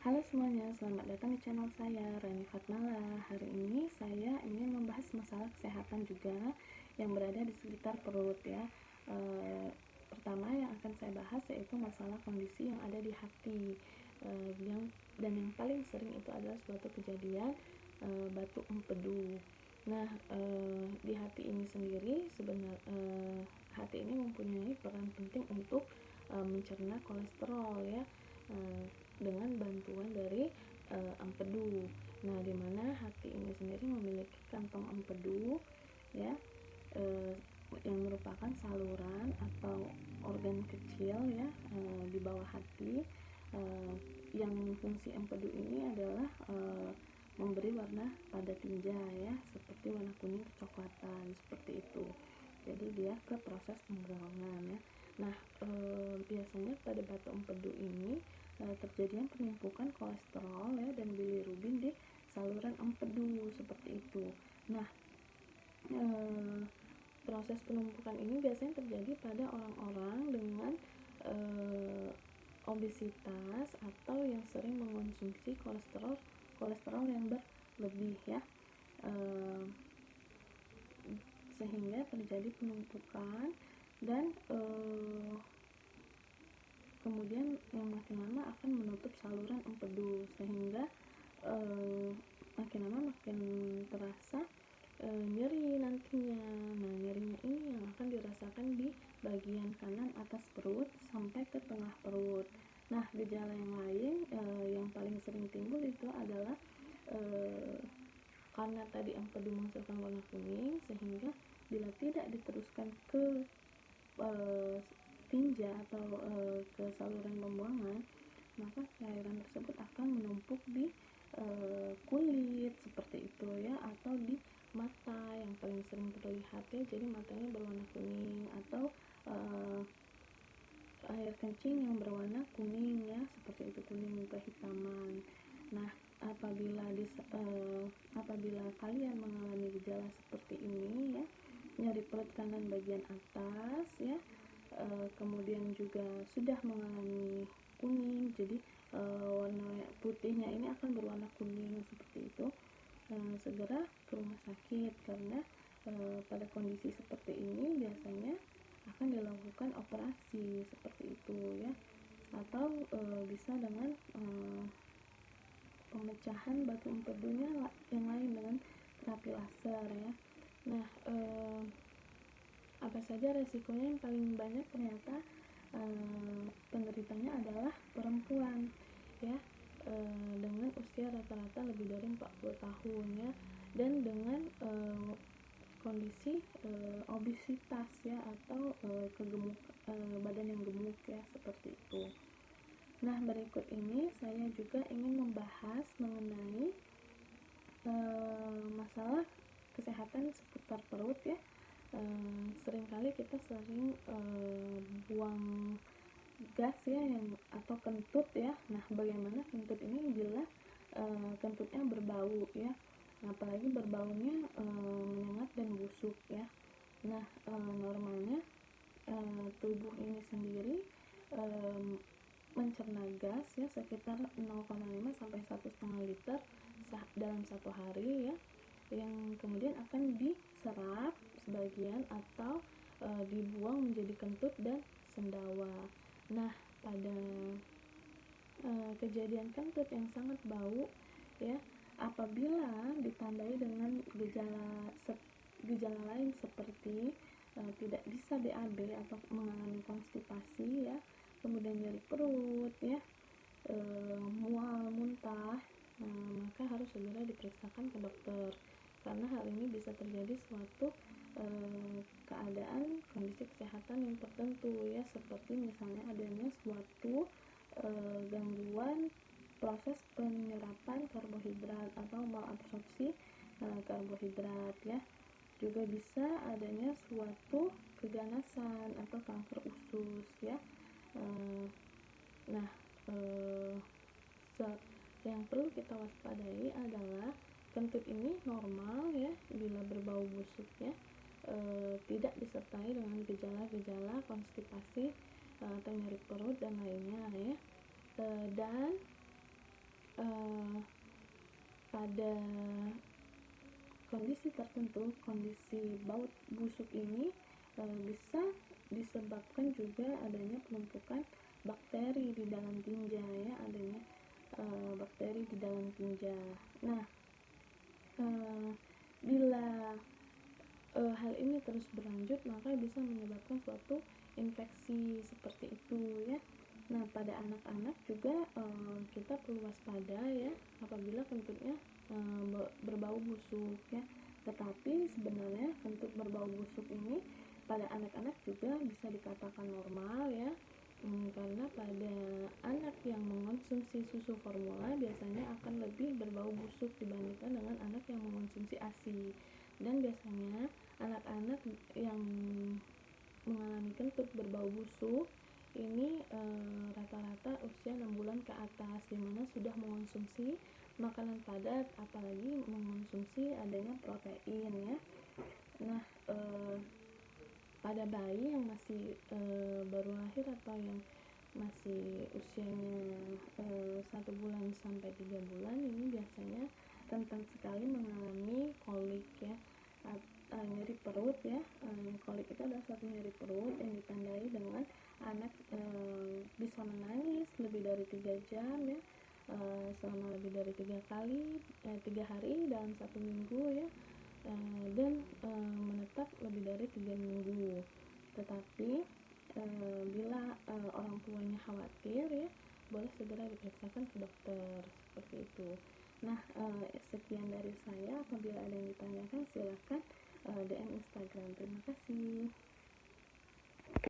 Halo semuanya, selamat datang di channel saya, Rani Fatmala. Hari ini saya ingin membahas masalah kesehatan juga yang berada di sekitar perut ya. Pertama yang akan saya bahas yaitu masalah kondisi yang ada di hati. Yang paling sering itu adalah suatu kejadian batuk empedu. Nah, di hati ini sendiri sebenarnya hati ini mempunyai peran penting untuk mencerna kolesterol ya. Dengan bantuan dari empedu. Nah, di mana hati ini sendiri memiliki kantong empedu ya, yang merupakan saluran atau organ kecil ya di bawah hati, yang fungsi empedu ini adalah memberi warna pada tinja ya, seperti warna kuning kecoklatan seperti itu. Jadi dia ke proses penggalangan ya. Nah, biasanya pada batuk empedu ini terjadinya penumpukan kolesterol ya dan bilirubin di saluran empedu seperti itu. Nah, proses penumpukan ini biasanya terjadi pada orang-orang dengan obesitas atau yang sering mengonsumsi kolesterol yang berlebih ya, sehingga terjadi penumpukan dan kemudian yang makin lama akan menutup saluran empedu, sehingga makin lama makin terasa nyeri nantinya. Nah, nyerinya ini yang akan dirasakan di bagian kanan atas perut sampai ke tengah perut. Nah, gejala yang lain yang paling sering timbul itu adalah karena tadi empedu menghasilkan warna kuning, sehingga bila tidak diteruskan ke tinja atau ke saluran pembuangan, maka cairan tersebut akan menumpuk di kulit seperti itu ya, atau di mata yang paling sering terlihat ya. Jadi matanya berwarna kuning atau air kencing yang berwarna kuning ya, seperti itu, kuning kehitaman. Nah, apabila kalian mengalami gejala seperti ini ya, nyeri perut kanan bagian atas ya, kemudian juga sudah mengalami kuning, jadi warna putihnya ini akan berwarna kuning seperti itu, segera ke rumah sakit, karena pada kondisi seperti ini biasanya akan dilakukan operasi seperti itu ya, atau bisa dengan pemecahan batu empedunya yang lain dengan terapi laser ya. Nah, apa saja resikonya? Yang paling banyak ternyata penderitanya adalah perempuan ya, dengan usia rata-rata lebih dari 40 tahun ya, dan dengan kondisi obesitas ya, atau badan yang gemuk ya, seperti itu. Nah, berikut ini saya juga ingin membahas mengenai masalah kesehatan seputar perut ya. Seringkali kita buang gas ya, atau kentut ya. Nah, bagaimana kentut ini bila kentutnya berbau ya, apalagi berbaunya menyengat dan busuk ya. Nah, normalnya tubuh ini sendiri mencerna gas ya sekitar 0,5 sampai 1,5 liter dalam satu hari ya, yang kemudian akan diserap sebagian atau dibuang menjadi kentut dan sendawa. Nah, pada kejadian kentut yang sangat bau ya, apabila ditandai dengan gejala lain seperti tidak bisa BAB atau mengalami konstipasi ya, kemudian nyeri perut ya, mual, muntah, maka harus segera diperiksakan ke dokter, karena hal ini bisa terjadi suatu keadaan kondisi kesehatan yang tertentu ya, seperti misalnya adanya suatu gangguan proses penyerapan karbohidrat atau malabsorpsi karbohidrat ya. Juga bisa adanya suatu keganasan atau kanker usus ya. Nah, yang perlu kita waspadai adalah kentut ini normal ya bila berbau busuknya tidak disertai dengan gejala-gejala konstipasi atau nyeri perut dan lainnya ya. Dan uh, pada kondisi tertentu, kondisi baut busuk ini bisa disebabkan juga adanya penumpukan bakteri di dalam tinja, ya, adanya bakteri di dalam tinja. Nah, bila hal ini terus berlanjut, maka bisa menyebabkan suatu infeksi seperti itu, ya. Nah, pada anak-anak juga kita perlu waspada, ya, apabila kentutnya berbau busuk, ya. Tetapi sebenarnya kentut berbau busuk ini pada anak-anak juga bisa dikatakan normal, ya. Karena pada anak yang mengonsumsi susu formula biasanya akan lebih berbau busuk dibandingkan dengan anak yang mengonsumsi ASI. Dan biasanya anak-anak yang mengalami kentut berbau busuk ini rata-rata usia 6 bulan ke atas, dimana sudah mengonsumsi makanan padat, apalagi mengonsumsi adanya protein, ya. Nah, pada bayi yang masih baru lahir atau yang masih usianya 1 bulan sampai 3 bulan, ini biasanya rentan sekali mengalami kolik, ya, nyeri perut, ya. Kolik itu adalah suatu nyeri perut yang ditandai dengan anak bisa menangis lebih dari 3 jam, ya, selama lebih dari 3 hari dalam 1 minggu, ya, dan menetap lebih dari 3 minggu. Tetapi bila orang tuanya khawatir, ya, boleh segera diperiksakan ke dokter, seperti itu. Nah, sekian dari saya. Apabila ada yang ditanyakan, silakan DM Instagram. Terima kasih.